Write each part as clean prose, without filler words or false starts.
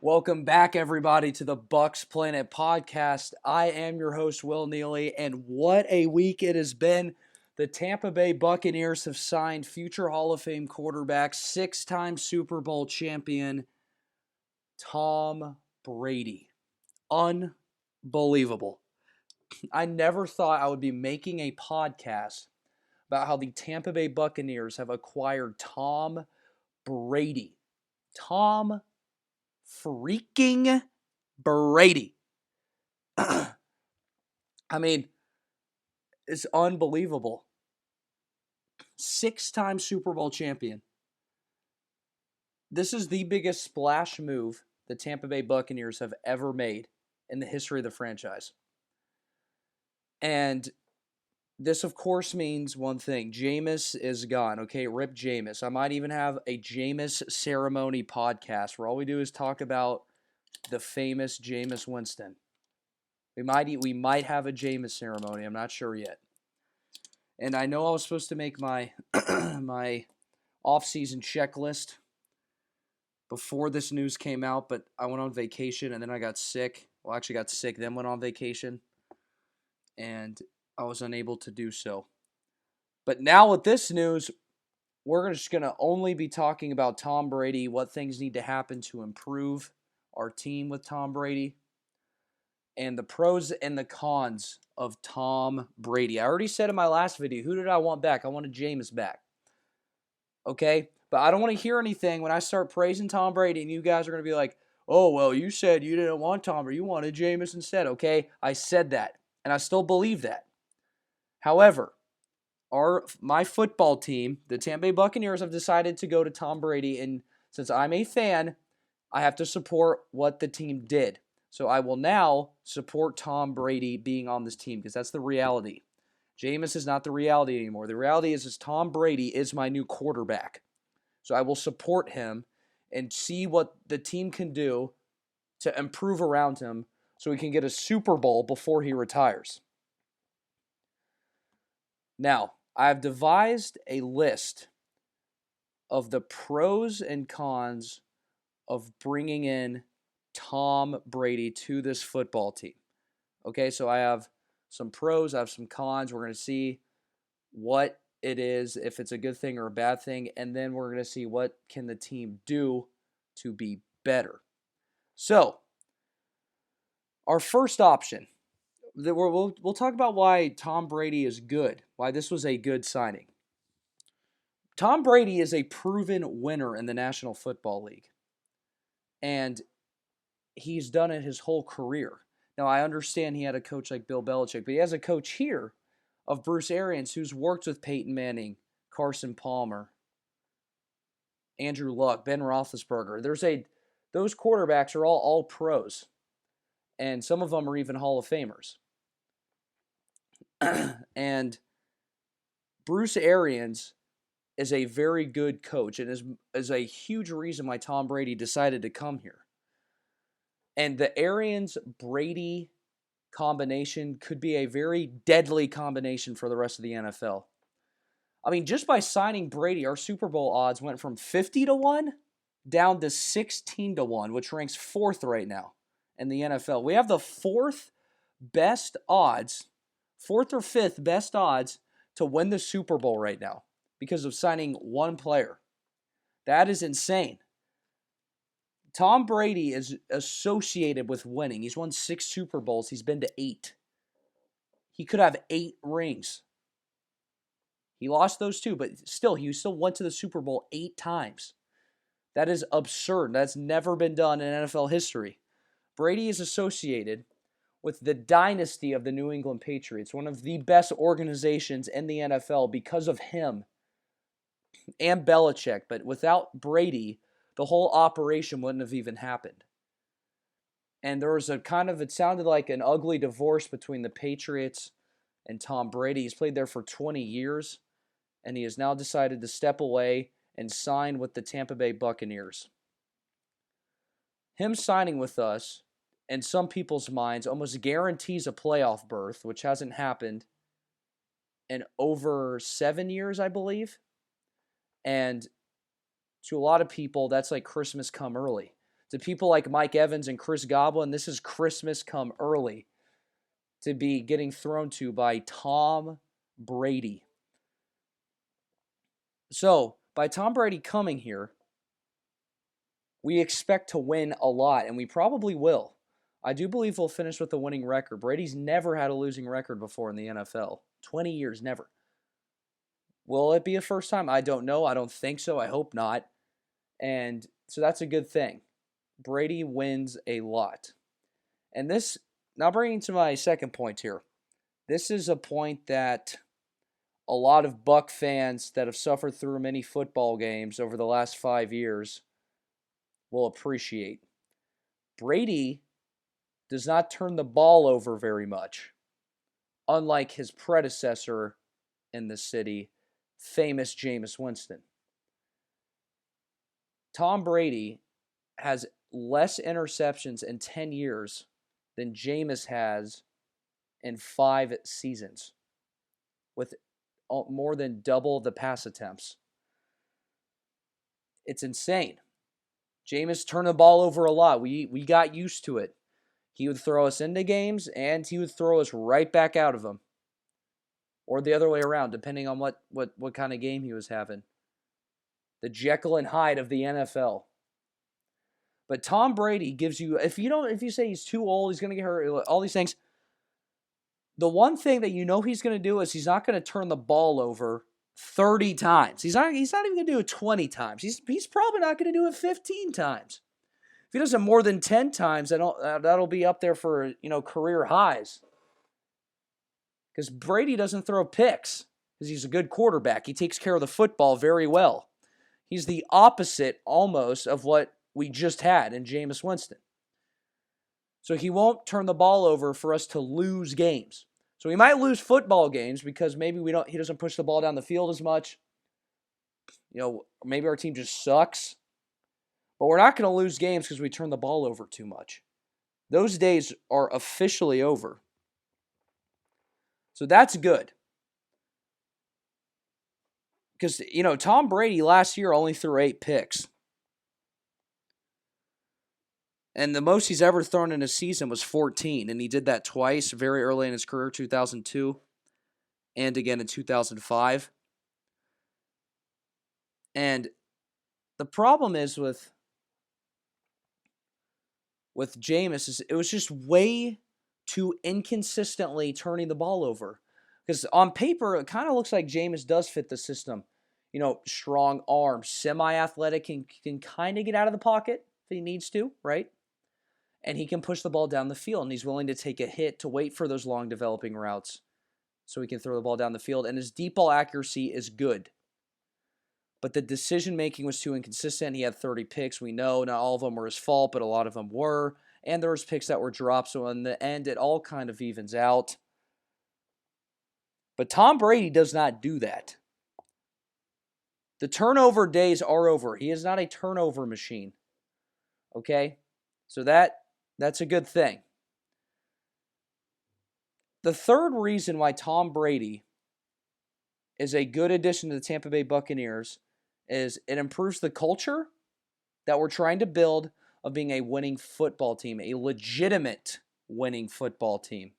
Welcome back, everybody, to the Bucs Planet Podcast. I am your host, Will Neely, and what a week it has been. The Tampa Bay Buccaneers have signed future Hall of Fame quarterback, six-time Super Bowl champion, Tom Brady. Unbelievable. I never thought I would be making a podcast about how the Tampa Bay Buccaneers have acquired Tom Brady. Tom freaking Brady. I mean, it's unbelievable. Six-time Super Bowl champion. This is the biggest splash move the Tampa Bay Buccaneers have ever made in the history of the franchise. And this, of course, means one thing. Jameis is gone. Okay, rip Jameis. I might even have a Jameis ceremony podcast where all we do is talk about the famous Jameis Winston. We might have a Jameis ceremony. I'm not sure yet. And I know I was supposed to make my my off-season checklist before this news came out, but I went on vacation and then I got sick. Well, I actually got sick, then went on vacation, and I was unable to do so. But now with this news, we're just going to only be talking about Tom Brady, what things need to happen to improve our team with Tom Brady, and the pros and the cons of Tom Brady. I already said in my last video, who did I want back? I wanted Jameis back. Okay? But I don't want to hear anything when I start praising Tom Brady and you guys are going to be like, oh, well, you said you didn't want Tom or you wanted Jameis instead. Okay? I said that, and I still believe that. However, my football team, the Tampa Bay Buccaneers, have decided to go to Tom Brady, and since I'm a fan, I have to support what the team did. So I will now support Tom Brady being on this team because that's the reality. Jameis is not the reality anymore. The reality is Tom Brady is my new quarterback. So I will support him and see what the team can do to improve around him so he can get a Super Bowl before he retires. Now, I've devised a list of the pros and cons of bringing in Tom Brady to this football team. Okay, so I have some pros, I have some cons. We're going to see what it is, if it's a good thing or a bad thing, and then we're going to see what can the team do to be better. So, our first option, we'll talk about why Tom Brady is good, why this was a good signing. Tom Brady is a proven winner in the National Football League, and he's done it his whole career. Now, I understand he had a coach like Bill Belichick, but he has a coach here of Bruce Arians who's worked with Peyton Manning, Carson Palmer, Andrew Luck, Ben Roethlisberger. Those quarterbacks are all pros, and some of them are even Hall of Famers. And Bruce Arians is a very good coach and is a huge reason why Tom Brady decided to come here. And the Arians-Brady combination could be a very deadly combination for the rest of the NFL. I mean, just by signing Brady, our Super Bowl odds went from 50-1 down to 16-1, which ranks fourth right now in the NFL. We have the fourth or fifth best odds to win the Super Bowl right now because of signing one player. That is insane. Tom Brady is associated with winning. He's won 6 Super Bowls. He's been to 8. He could have 8 rings. He lost those 2, but he still went to the Super Bowl 8 times. That is absurd. That's never been done in NFL history. Brady is associated with the dynasty of the New England Patriots, one of the best organizations in the NFL because of him and Belichick. But without Brady, the whole operation wouldn't have even happened. And there was it sounded like an ugly divorce between the Patriots and Tom Brady. He's played there for 20 years, and he has now decided to step away and sign with the Tampa Bay Buccaneers. Him signing with us, in some people's minds, almost guarantees a playoff berth, which hasn't happened in over 7 years, I believe. And to a lot of people, that's like Christmas come early. To people like Mike Evans and Chris Godwin, this is Christmas come early to be getting thrown to by Tom Brady. So, by Tom Brady coming here, we expect to win a lot, and we probably will. I do believe we'll finish with a winning record. Brady's never had a losing record before in the NFL. 20 years, never. Will it be a first time? I don't know. I don't think so. I hope not. And so that's a good thing. Brady wins a lot. And this, now bringing to my second point here. This is a point that a lot of Buck fans that have suffered through many football games over the last 5 years will appreciate. Brady does not turn the ball over very much, unlike his predecessor in the city, famous Jameis Winston. Tom Brady has less interceptions in 10 years than Jameis has in 5 seasons, with more than double the pass attempts. It's insane. Jameis turned the ball over a lot. We got used to it. He would throw us into games, and he would throw us right back out of them. Or the other way around, depending on what kind of game he was having. The Jekyll and Hyde of the NFL. But Tom Brady gives you, if you say he's too old, he's going to get hurt, all these things. The one thing that you know he's going to do is he's not going to turn the ball over 30 times. He's not even going to do it 20 times. He's probably not going to do it 15 times. If he does it more than 10 times, that'll be up there for, career highs. Because Brady doesn't throw picks because he's a good quarterback. He takes care of the football very well. He's the opposite almost of what we just had in Jameis Winston. So he won't turn the ball over for us to lose games. So we might lose football games because maybe he doesn't push the ball down the field as much. Maybe our team just sucks. But we're not going to lose games because we turn the ball over too much. Those days are officially over. So that's good. Because, Tom Brady last year only threw 8 picks. And the most he's ever thrown in a season was 14. And he did that twice, very early in his career, 2002, and again in 2005. And the problem is with Jameis is it was just way too inconsistently turning the ball over. Because on paper, it kind of looks like Jameis does fit the system. Strong arm, semi-athletic, can kind of get out of the pocket if he needs to, right? And he can push the ball down the field, and he's willing to take a hit to wait for those long developing routes so he can throw the ball down the field. And his deep ball accuracy is good. But the decision-making was too inconsistent. He had 30 picks. We know not all of them were his fault, but a lot of them were. And there was picks that were dropped, so in the end, it all kind of evens out. But Tom Brady does not do that. The turnover days are over. He is not a turnover machine. Okay? So that's a good thing. The third reason why Tom Brady is a good addition to the Tampa Bay Buccaneers is it improves the culture that we're trying to build of being a winning football team, a legitimate winning football team.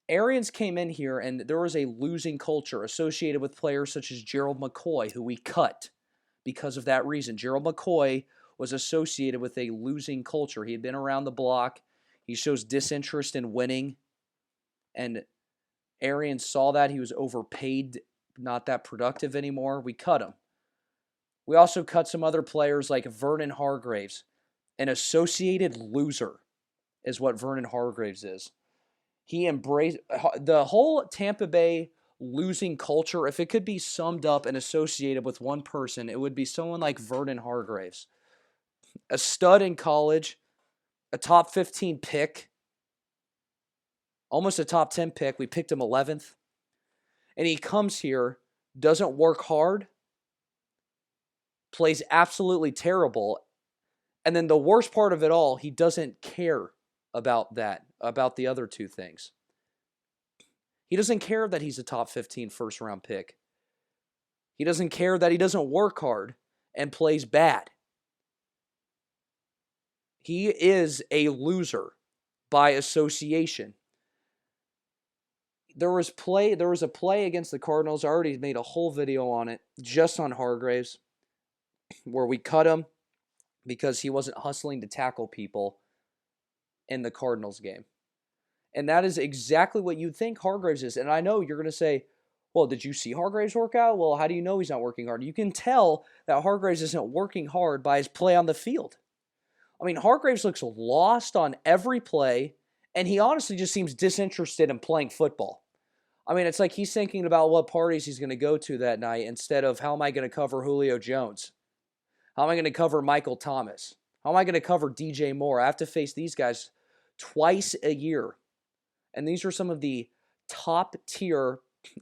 Arians came in here and there was a losing culture associated with players such as Gerald McCoy, who we cut because of that reason. Gerald McCoy was associated with a losing culture. He had been around the block. He shows disinterest in winning. And Arians saw that. He was overpaid, not that productive anymore. We cut him. We also cut some other players like Vernon Hargreaves. An associated loser is what Vernon Hargreaves is. He embraced the whole Tampa Bay losing culture. If it could be summed up and associated with one person, it would be someone like Vernon Hargreaves. A stud in college, a top 15 pick, almost a top 10 pick. We picked him 11th. And he comes here, doesn't work hard, plays absolutely terrible. And then the worst part of it all, he doesn't care about the other two things. He doesn't care that he's a top 15 first-round pick. He doesn't care that he doesn't work hard and plays bad. He is a loser by association. There was a play against the Cardinals. I already made a whole video on it, just on Hargraves, where we cut him because he wasn't hustling to tackle people in the Cardinals game. And that is exactly what you'd think Hargraves is. And I know you're going to say, well, did you see Hargraves work out? Well, how do you know he's not working hard? You can tell that Hargraves isn't working hard by his play on the field. I mean, Hargraves looks lost on every play, and he honestly just seems disinterested in playing football. I mean, it's like he's thinking about what parties he's going to go to that night instead of how am I going to cover Julio Jones? How am I going to cover Michael Thomas? How am I going to cover DJ Moore? I have to face these guys twice a year. And these are some of the top tier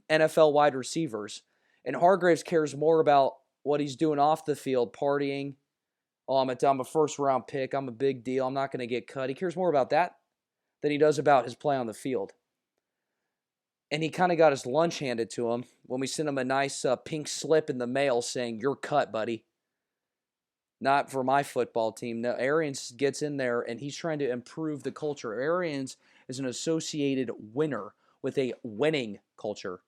NFL wide receivers. And Hargraves cares more about what he's doing off the field, partying. Oh, I'm a first round pick. I'm a big deal. I'm not going to get cut. He cares more about that than he does about his play on the field. And he kind of got his lunch handed to him when we sent him a nice pink slip in the mail saying, "You're cut, buddy." Not for my football team. No, Arians gets in there and he's trying to improve the culture. Arians is an associated winner with a winning culture.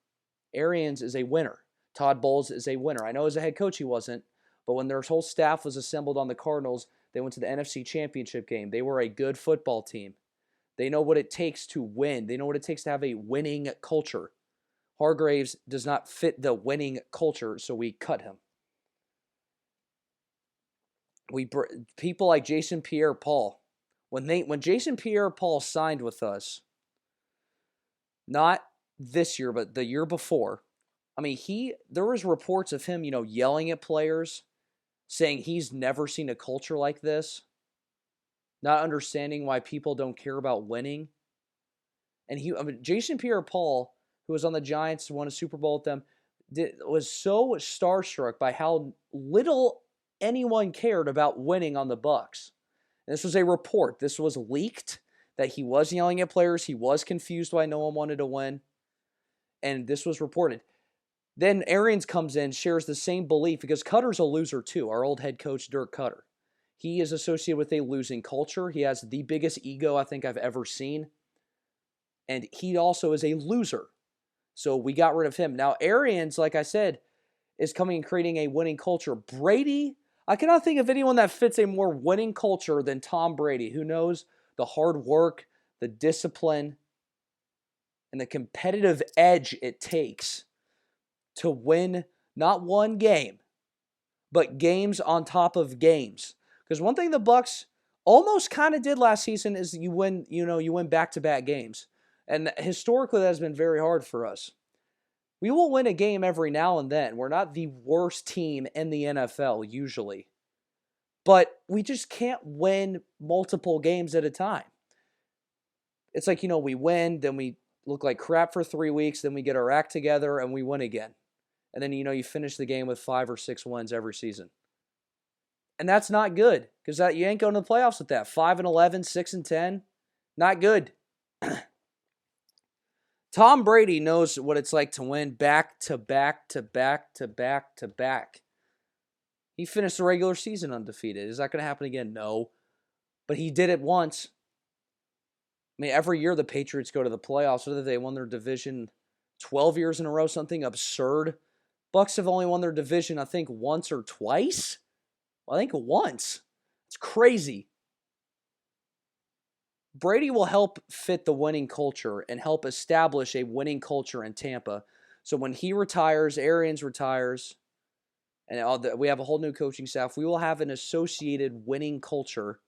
Arians is a winner. Todd Bowles is a winner. I know as a head coach he wasn't, but when their whole staff was assembled on the Cardinals, they went to the NFC Championship game. They were a good football team. They know what it takes to win. They know what it takes to have a winning culture. Hargraves does not fit the winning culture, so we cut him. People like Jason Pierre-Paul, when Jason Pierre-Paul signed with us, not this year but the year before, I mean there was reports of him, yelling at players, saying he's never seen a culture like this, not understanding why people don't care about winning. And Jason Pierre-Paul, who was on the Giants, won a Super Bowl with them, was so starstruck by how little anyone cared about winning on the Bucs. And this was a report. This was leaked that he was yelling at players. He was confused why no one wanted to win. And this was reported. Then Arians comes in, shares the same belief because Cutter's a loser too. Our old head coach, Dirk Cutter. He is associated with a losing culture. He has the biggest ego I think I've ever seen. And he also is a loser. So we got rid of him. Now, Arians, like I said, is coming and creating a winning culture. Brady, I cannot think of anyone that fits a more winning culture than Tom Brady, who knows the hard work, the discipline, and the competitive edge it takes to win not one game, but games on top of games. Because one thing the Bucs almost kind of did last season is you win back-to-back games. And historically, that has been very hard for us. We will win a game every now and then. We're not the worst team in the NFL usually. But we just can't win multiple games at a time. It's like, we win, then we look like crap for 3 weeks, then we get our act together and we win again. And then, you finish the game with 5 or 6 wins every season. And that's not good because you ain't going to the playoffs with that. 5-11, 6-10, not good. Tom Brady knows what it's like to win back to back to back to back to back. He finished the regular season undefeated. Is that going to happen again? No. But he did it once. I mean, every year the Patriots go to the playoffs, whether they won their division 12 years in a row, something absurd. Bucs have only won their division, I think, once or twice. Well, I think once. It's crazy. Brady will help fit the winning culture and help establish a winning culture in Tampa. So when he retires, Arians retires, and we have a whole new coaching staff, we will have an associated winning culture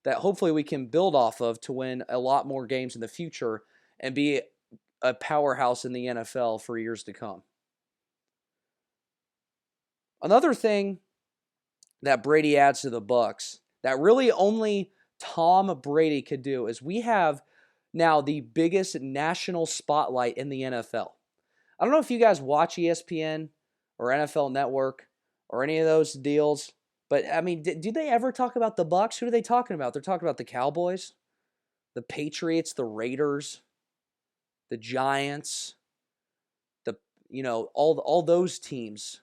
that hopefully we can build off of to win a lot more games in the future and be a powerhouse in the NFL for years to come. Another thing that Brady adds to the Bucs that really only Tom Brady could do is we have now the biggest national spotlight in the NFL. I don't know if you guys watch ESPN or NFL Network or any of those deals, but I mean, do they ever talk about the Bucs? Who are they talking about? They're talking about the Cowboys, the Patriots, the Raiders, the Giants, all those teams.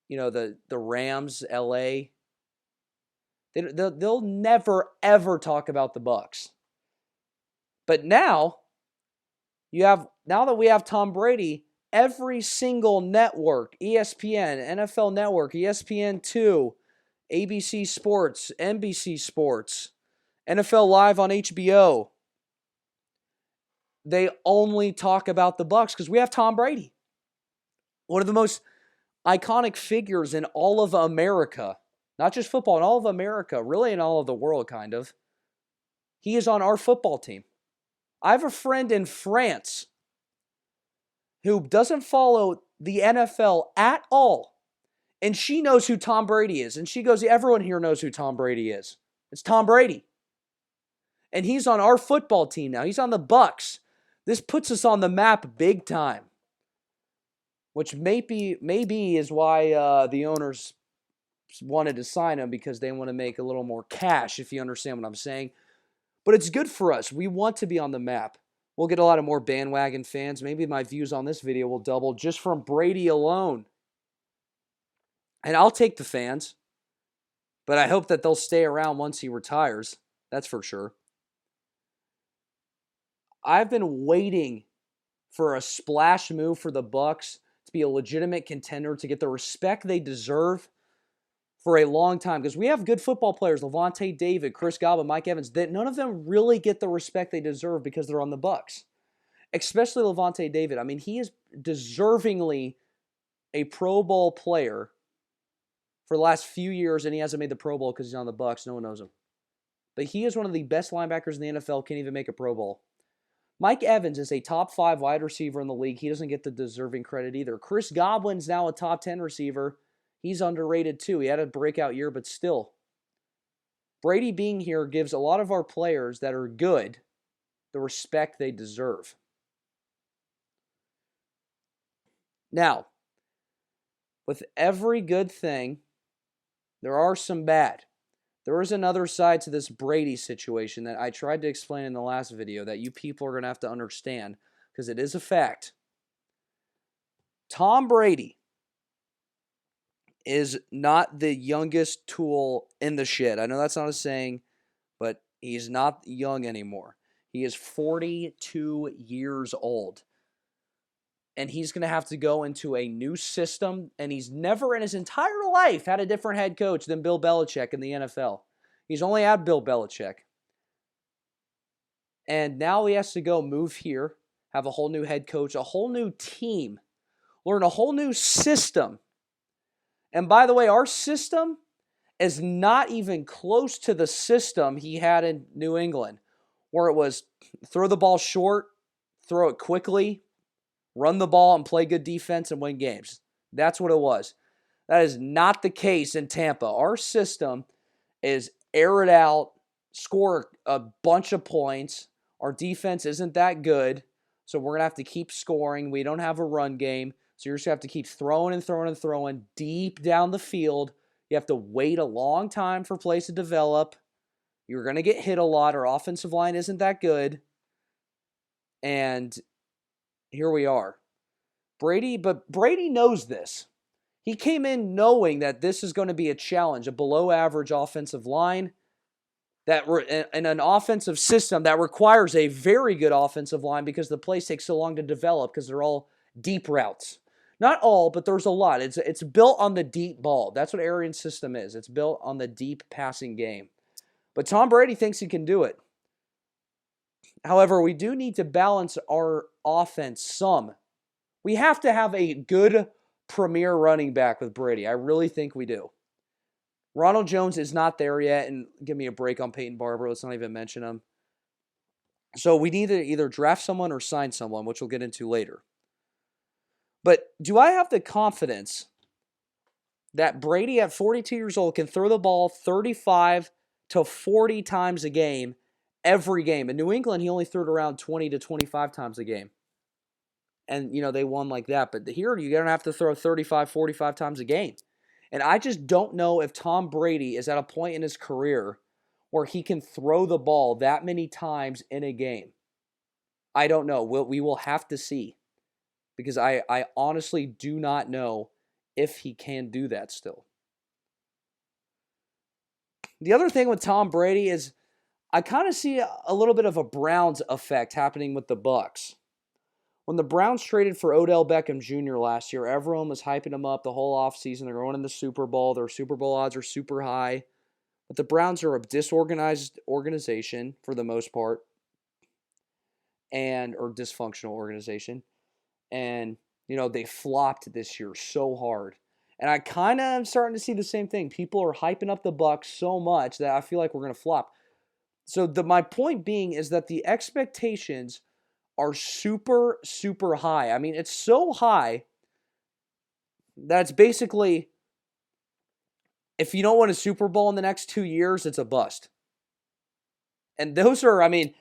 The Rams, LA. They'll never, ever talk about the Bucs. But now that we have Tom Brady, every single network, ESPN, NFL Network, ESPN2, ABC Sports, NBC Sports, NFL Live on HBO, they only talk about the Bucs because we have Tom Brady. One of the most iconic figures in all of America, not just football, in all of America, really in all of the world, kind of. He is on our football team. I have a friend in France who doesn't follow the NFL at all, and she knows who Tom Brady is. And she goes, everyone here knows who Tom Brady is. It's Tom Brady. And he's on our football team now. He's on the Bucs. This puts us on the map big time, which maybe is why the owners wanted to sign him, because they want to make a little more cash, if you understand what I'm saying. But it's good for us. We want to be on the map. We'll get a lot of more bandwagon fans. Maybe my views on this video will double just from Brady alone. And I'll take the fans, but I hope that they'll stay around once he retires. That's for sure. I've been waiting for a splash move for the Bucs to be a legitimate contender, to get the respect they deserve for a long time, because we have good football players, Levante David, Chris Godwin, Mike Evans, that none of them really get the respect they deserve because they're on the Bucs. Especially Levante David. I mean, he is deservingly a Pro Bowl player for the last few years, and he hasn't made the Pro Bowl because he's on the Bucs. No one knows him. But he is one of the best linebackers in the NFL, can't even make a Pro Bowl. Mike Evans is a top 5 wide receiver in the league. He doesn't get the deserving credit either. Chris Godwin's now a top 10 receiver. He's underrated too. He had a breakout year, but still. Brady being here gives a lot of our players that are good the respect they deserve. Now, with every good thing, there are some bad. There is another side to this Brady situation that I tried to explain in the last video that you people are going to have to understand, because it is a fact. Tom Brady is not the youngest tool in the shed. I know that's not a saying, but he's not young anymore. He is 42 years old. And he's going to have to go into a new system, and he's never in his entire life had a different head coach than Bill Belichick in the NFL. He's only had Bill Belichick. And now he has to go move here, have a whole new head coach, a whole new team, learn a whole new system. And by the way, our system is not even close to the system he had in New England, where it was throw the ball short, throw it quickly, run the ball, and play good defense and win games. That's what it was. That is not the case in Tampa. Our system is air it out, score a bunch of points. Our defense isn't that good, so we're going to have to keep scoring. We don't have a run game, so you're just going to have to keep throwing and throwing and throwing deep down the field. You have to wait a long time for plays to develop. You're going to get hit a lot. Our offensive line isn't that good. And here we are. But Brady knows this. He came in knowing that this is going to be a challenge, a below-average offensive line, and an offensive system that requires a very good offensive line because the plays take so long to develop because they're all deep routes. Not all, but there's a lot. It's built on the deep ball. That's what Arian's system is. It's built on the deep passing game. But Tom Brady thinks he can do it. However, we do need to balance our offense some. We have to have a good premier running back with Brady. I really think we do. Ronald Jones is not there yet, and give me a break on Peyton Barber. Let's not even mention him. So we need to either draft someone or sign someone, which we'll get into later. But do I have the confidence that Brady at 42 years old can throw the ball 35 to 40 times a game every game? In New England, he only threw it around 20 to 25 times a game. And, they won like that. But here, you're going to have to throw 35, 45 times a game. And I just don't know if Tom Brady is at a point in his career where he can throw the ball that many times in a game. I don't know. We will have to see. Because I honestly do not know if he can do that still. The other thing with Tom Brady is I kind of see a little bit of a Browns effect happening with the Bucs. When the Browns traded for Odell Beckham Jr. last year, everyone was hyping him up the whole offseason. They're going in the Super Bowl. Their Super Bowl odds are super high. But the Browns are a disorganized organization for the most part, or dysfunctional organization. And, they flopped this year so hard. And I kind of am starting to see the same thing. People are hyping up the Bucs so much that I feel like we're going to flop. So my point being is that the expectations are super, super high. I mean, it's so high that it's basically, if you don't win a Super Bowl in the next 2 years, it's a bust. And those are, I mean,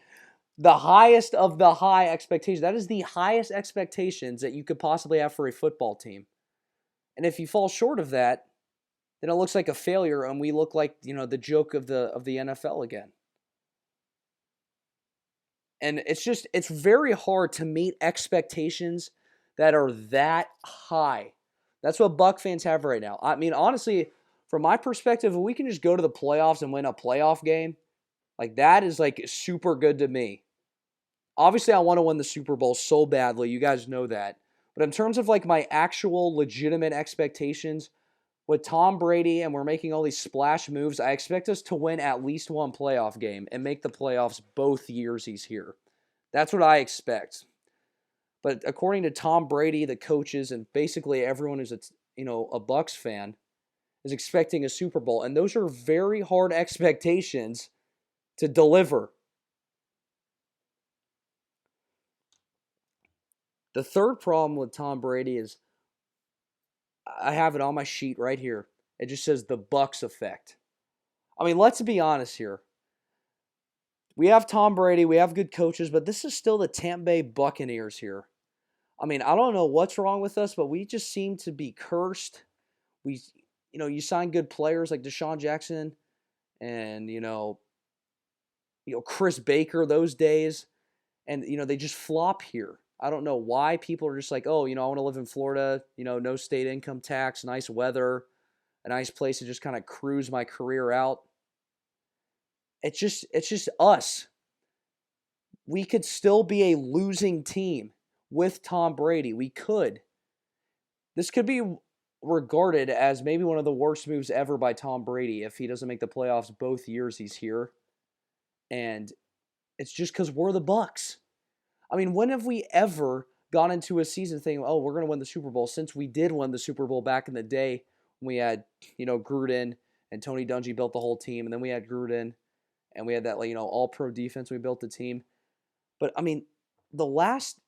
the highest of the high expectations. That is the highest expectations that you could possibly have for a football team. And if you fall short of that, then it looks like a failure, and we look like, the joke of the NFL again. And it's very hard to meet expectations that are that high. That's what Buck fans have right now. I mean, honestly, from my perspective, if we can just go to the playoffs and win a playoff game, like that is like super good to me. Obviously, I want to win the Super Bowl so badly. You guys know that. But in terms of like my actual legitimate expectations with Tom Brady, and we're making all these splash moves, I expect us to win at least one playoff game and make the playoffs both years he's here. That's what I expect. But according to Tom Brady, the coaches, and basically everyone who's a Bucs fan is expecting a Super Bowl, and those are very hard expectations to deliver. The third problem with Tom Brady is I have it on my sheet right here. It just says the Bucs effect. I mean, let's be honest here. We have Tom Brady, we have good coaches, but this is still the Tampa Bay Buccaneers here. I mean, I don't know what's wrong with us, but we just seem to be cursed. You sign good players like Deshaun Jackson and Chris Baker those days, and they just flop here. I don't know why people are just like, oh, I want to live in Florida, no state income tax, nice weather, a nice place to just kind of cruise my career out. It's just us. We could still be a losing team with Tom Brady. We could. This could be regarded as maybe one of the worst moves ever by Tom Brady if he doesn't make the playoffs both years he's here. And it's just because we're the Bucs. I mean, when have we ever gone into a season thinking, oh, we're going to win the Super Bowl, since we did win the Super Bowl back in the day when we had, Gruden and Tony Dungy built the whole team, and then we had Gruden and we had that, all-pro defense, we built the team. But, I mean, the last,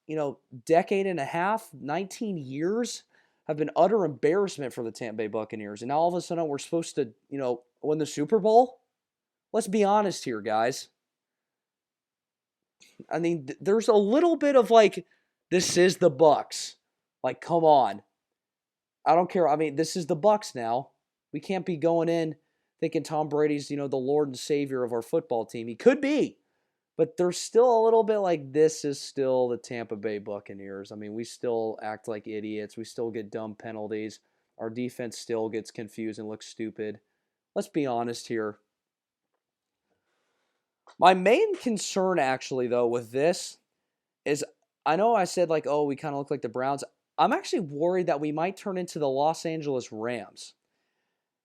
decade and a half, 19 years have been utter embarrassment for the Tampa Bay Buccaneers. And now all of a sudden we're supposed to, win the Super Bowl? Let's be honest here, guys. I mean, there's a little bit of like, this is the Bucs. Like, come on. I don't care. I mean, this is the Bucs now. We can't be going in thinking Tom Brady's, the Lord and Savior of our football team. He could be. But there's still a little bit like, this is still the Tampa Bay Buccaneers. I mean, we still act like idiots. We still get dumb penalties. Our defense still gets confused and looks stupid. Let's be honest here. My main concern, actually, though, with this is, I know I said, like, oh, we kind of look like the Browns. I'm actually worried that we might turn into the Los Angeles Rams.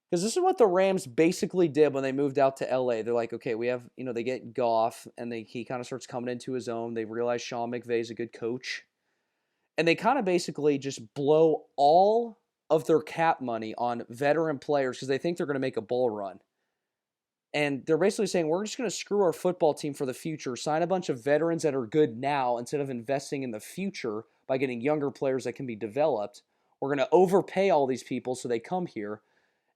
Because this is what the Rams basically did when they moved out to LA. They're like, okay, we have, they get Goff, and he kind of starts coming into his own. They realize Sean McVay's a good coach. And they kind of basically just blow all of their cap money on veteran players because they think they're going to make a bull run. And they're basically saying, we're just going to screw our football team for the future, sign a bunch of veterans that are good now instead of investing in the future by getting younger players that can be developed. We're going to overpay all these people so they come here,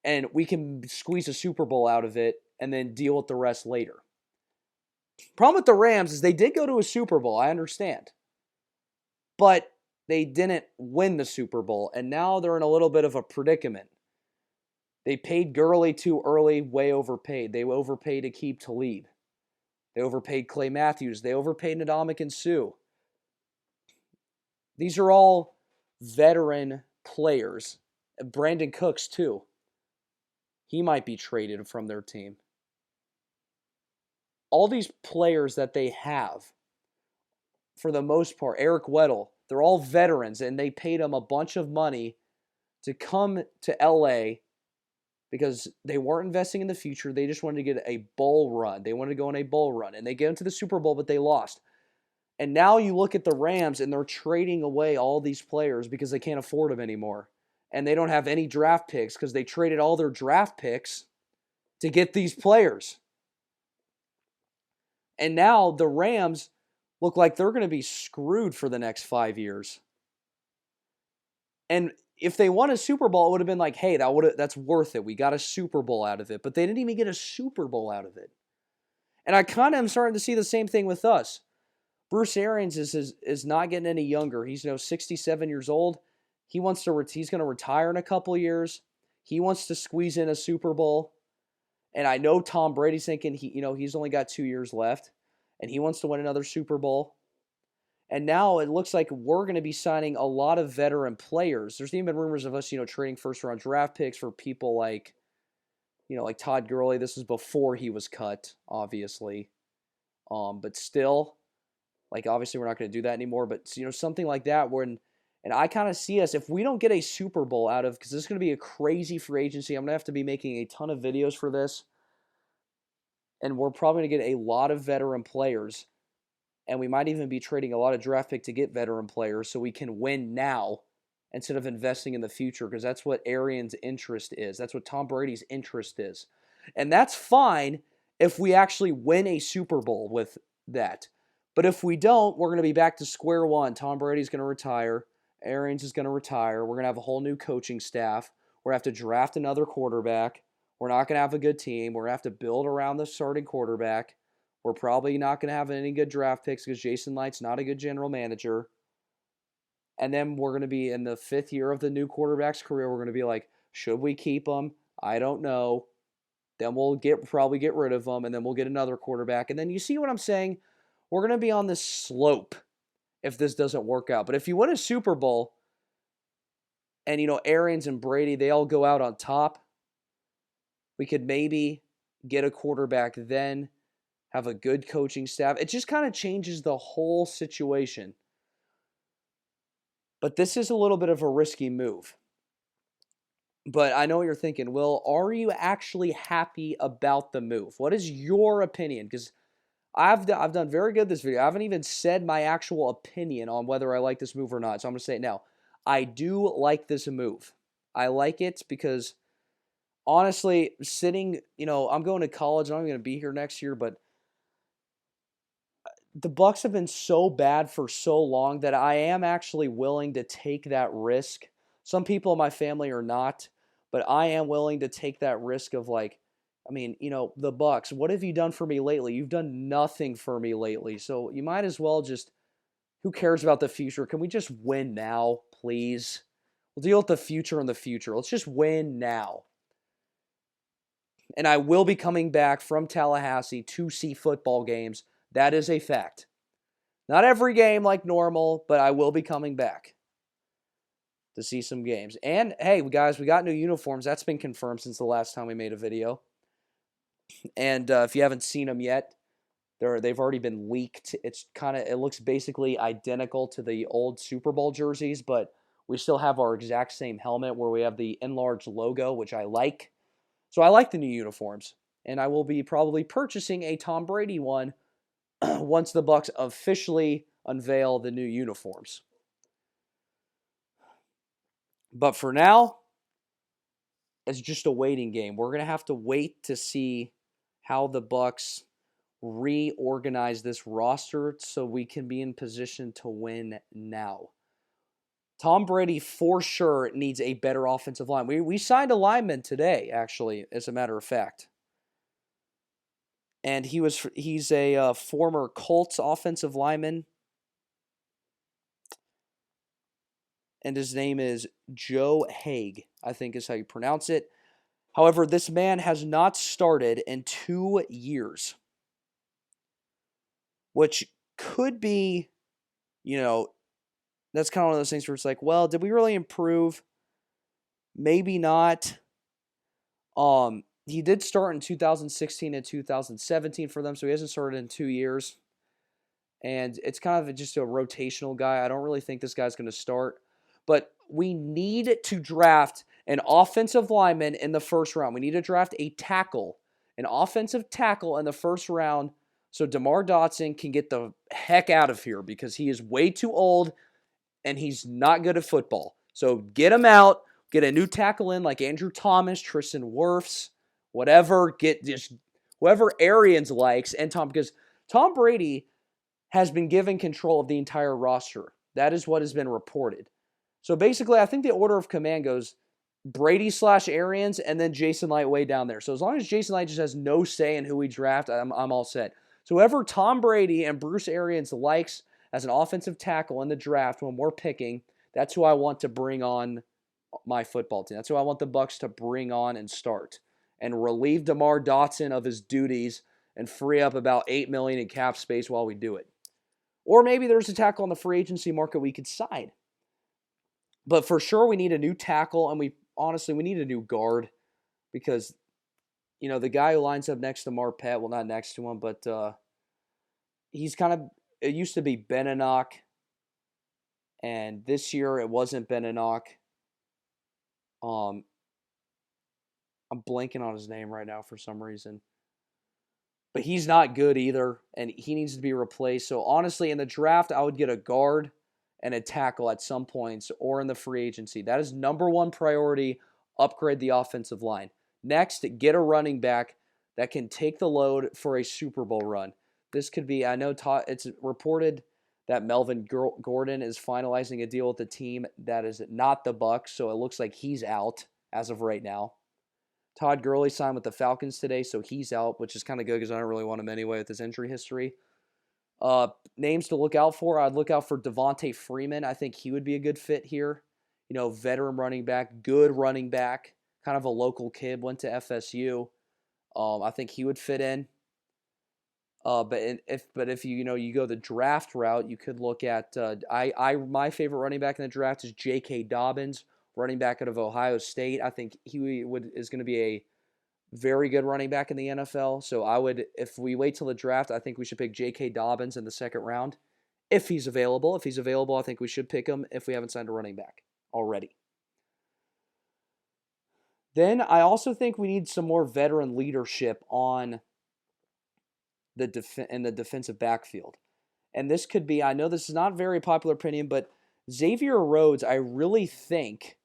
and we can squeeze a Super Bowl out of it and then deal with the rest later. Problem with the Rams is they did go to a Super Bowl, I understand. But they didn't win the Super Bowl, and now they're in a little bit of a predicament. They paid Gurley too early, way overpaid. They overpaid Aqib Talib. They overpaid Clay Matthews. They overpaid Ndamukong Suh. These are all veteran players. Brandon Cooks, too. He might be traded from their team. all these players that they have, for the most part, Eric Weddle, they're all veterans, and they paid them a bunch of money to come to LA because they weren't investing in the future. They just wanted to get a bowl run. They wanted to go on a bowl run, and they get into the Super Bowl, but they lost. And now you look at the Rams, and they're trading away all these players because they can't afford them anymore. And they don't have any draft picks because they traded all their draft picks to get these players. And now the Rams look like they're going to be screwed for the next 5 years. And if they won a Super Bowl, it would have been like, hey, that's worth it. We got a Super Bowl out of it. But they didn't even get a Super Bowl out of it. And I kind of am starting to see the same thing with us. Bruce Arians is not getting any younger. He's 67 years old. He's going to retire in a couple years. He wants to squeeze in a Super Bowl. And I know Tom Brady's thinking he's only got 2 years left, and he wants to win another Super Bowl. And now it looks like we're going to be signing a lot of veteran players. There's even been rumors of us, trading first-round draft picks for people like Todd Gurley. This was before he was cut, obviously. But still, obviously we're not going to do that anymore. But something like that. And I kind of see us, if we don't get a Super Bowl out of, because this is going to be a crazy free agency. I'm going to have to be making a ton of videos for this. And we're probably going to get a lot of veteran players. And we might even be trading a lot of draft pick to get veteran players so we can win now instead of investing in the future, because that's what Arians' interest is. That's what Tom Brady's interest is. And that's fine if we actually win a Super Bowl with that. But if we don't, we're going to be back to square one. Tom Brady's going to retire. Arians is going to retire. We're going to have a whole new coaching staff. We're going to have to draft another quarterback. We're not going to have a good team. We're going to have to build around the starting quarterback. We're probably not going to have any good draft picks because Jason Light's not a good general manager. And then we're going to be in the 5th year of the new quarterback's career. We're going to be like, should we keep him? I don't know. Then we'll probably get rid of him, and then we'll get another quarterback. And then you see what I'm saying? We're going to be on this slope if this doesn't work out. But if you win a Super Bowl and, Arians and Brady, they all go out on top, we could maybe get a quarterback then, have a good coaching staff. It just kind of changes the whole situation. But this is a little bit of a risky move. But I know what you're thinking. Will, are you actually happy about the move? What is your opinion? Because I've done very good this video. I haven't even said my actual opinion on whether I like this move or not. So I'm going to say it now. I do like this move. I like it because, honestly, I'm going to college. I'm not going to be here next year, but the Bucs have been so bad for so long that I am actually willing to take that risk. Some people in my family are not, but I am willing to take that risk of the Bucs, what have you done for me lately? You've done nothing for me lately. So you might as well just, who cares about the future? Can we just win now, please? We'll deal with the future in the future. Let's just win now. And I will be coming back from Tallahassee to see football games. That is a fact. Not every game like normal, but I will be coming back to see some games. And, hey, guys, we got new uniforms. That's been confirmed since the last time we made a video. And if you haven't seen them yet, they've already been leaked. It looks basically identical to the old Super Bowl jerseys, but we still have our exact same helmet where we have the enlarged logo, which I like. So I like the new uniforms. And I will be probably purchasing a Tom Brady one once the Bucs officially unveil the new uniforms. But for now, it's just a waiting game. We're going to have to wait to see how the Bucs reorganize this roster so we can be in position to win now. Tom Brady for sure needs a better offensive line. We signed a lineman today, actually, as a matter of fact. And he's a former Colts offensive lineman. And his name is Joe Haig, I think is how you pronounce it. However, this man has not started in 2 years, which could be, that's kind of one of those things where it's like, well, did we really improve? Maybe not. he did start in 2016 and 2017 for them, so he hasn't started in 2 years. And it's kind of just a rotational guy. I don't really think this guy's going to start. But we need to draft an offensive lineman in the first round. We need to draft a tackle, an offensive tackle in the first round so DeMar Dotson can get the heck out of here because he is way too old and he's not good at football. So get him out, get a new tackle in like Andrew Thomas, Tristan Wirfs, whatever, get just whoever Arians likes, and because Tom Brady has been given control of the entire roster. That is what has been reported. So basically, I think the order of command goes Brady / Arians and then Jason Light way down there. So as long as Jason Light just has no say in who we draft, I'm all set. So whoever Tom Brady and Bruce Arians likes as an offensive tackle in the draft when we're picking, that's who I want to bring on my football team. That's who I want the Bucs to bring on and start and relieve DeMar Dotson of his duties and free up about $8 million in cap space while we do it. Or maybe there's a tackle on the free agency market we could sign. But for sure, we need a new tackle, and we need a new guard because, the guy who lines up next to Marpet, well, not next to him, but he's kind of, it used to be Beninock, and this year it wasn't Beninock. I'm blanking on his name right now for some reason. But he's not good either, and he needs to be replaced. So honestly, in the draft, I would get a guard and a tackle at some points or in the free agency. That is number one priority, upgrade the offensive line. Next, get a running back that can take the load for a Super Bowl run. This could be, I know it's reported that Melvin Gordon is finalizing a deal with the team that is not the Bucs, so it looks like he's out as of right now. Todd Gurley signed with the Falcons today, so he's out, which is kind of good because I don't really want him anyway with his injury history. Names to look out for. I'd look out for Devontae Freeman. I think he would be a good fit here. Veteran running back, good running back, kind of a local kid, went to FSU. I think he would fit in. But if you go the draft route, you could look at my favorite running back in the draft is J.K. Dobbins, running back out of Ohio State. I think he is going to be a very good running back in the NFL. So if we wait till the draft, I think we should pick J.K. Dobbins in the second round. If he's available. If he's available, I think we should pick him if we haven't signed a running back already. Then I also think we need some more veteran leadership on in the defensive backfield. And this could be, I know this is not very popular opinion, but Xavier Rhodes, I really think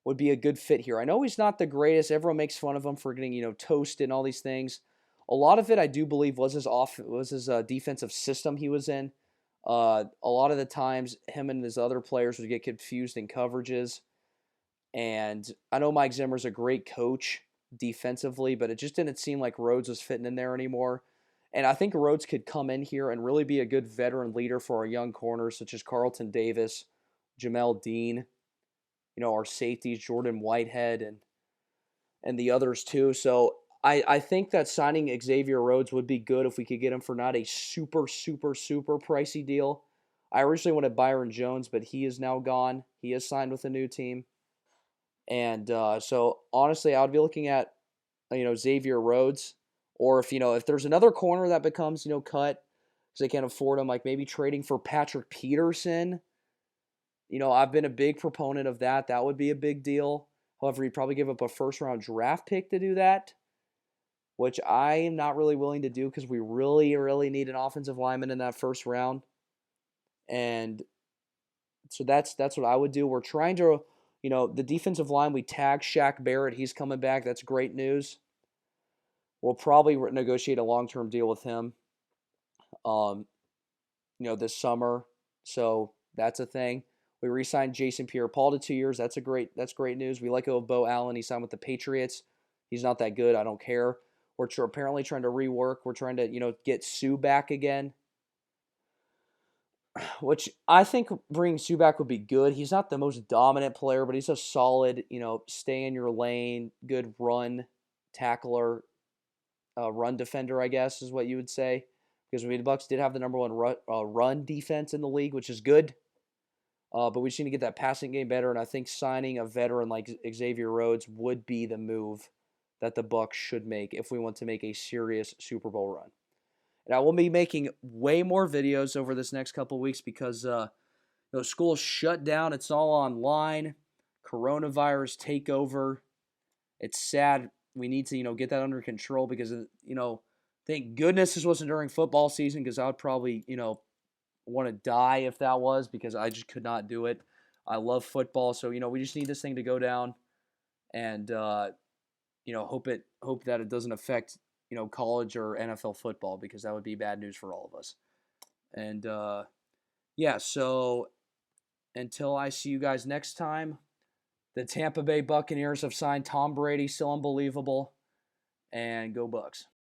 would be a good fit here. I know he's not the greatest. Everyone makes fun of him for getting, toasted and all these things. A lot of it, I do believe, was his defensive system he was in. A lot of the times, him and his other players would get confused in coverages. And I know Mike Zimmer's a great coach defensively, but it just didn't seem like Rhodes was fitting in there anymore. And I think Rhodes could come in here and really be a good veteran leader for our young corners, such as Carlton Davis, Jamel Dean, our safeties, Jordan Whitehead, and the others too. So I think that signing Xavier Rhodes would be good if we could get him for not a super, super, super pricey deal. I originally wanted Byron Jones, but he is now gone. He is signed with a new team. And so honestly, I would be looking at, Xavier Rhodes. Or if there's another corner that becomes, cut because they can't afford him, like maybe trading for Patrick Peterson. I've been a big proponent of that. That would be a big deal. However, you'd probably give up a first-round draft pick to do that, which I am not really willing to do because we really, really need an offensive lineman in that first round. And so that's what I would do. We're trying to, the defensive line, we tagged Shaq Barrett. He's coming back. That's great news. We'll probably negotiate a long-term deal with him, this summer. So that's a thing. We re-signed Jason Pierre-Paul to 2 years. That's great news. We let go of Bo Allen. He signed with the Patriots. He's not that good. I don't care. We're apparently trying to rework. We're trying to, get Sue back again, which I think bringing Sue back would be good. He's not the most dominant player, but he's a solid, stay in your lane, good run tackler, run defender, I guess is what you would say. Because the Bucs did have the number one run defense in the league, which is good. But we just need to get that passing game better, and I think signing a veteran like Xavier Rhodes would be the move that the Bucs should make if we want to make a serious Super Bowl run. And I will be making way more videos over this next couple of weeks because school's shut down. It's all online. Coronavirus takeover. It's sad. We need to get that under control because thank goodness this wasn't during football season because I would probably want to die if that was because I just could not do it. I love football, so we just need this thing to go down and hope that it doesn't affect college or NFL football because that would be bad news for all of us. And yeah, so until I see you guys next time, the Tampa Bay Buccaneers have signed Tom Brady, still unbelievable, and go Bucs.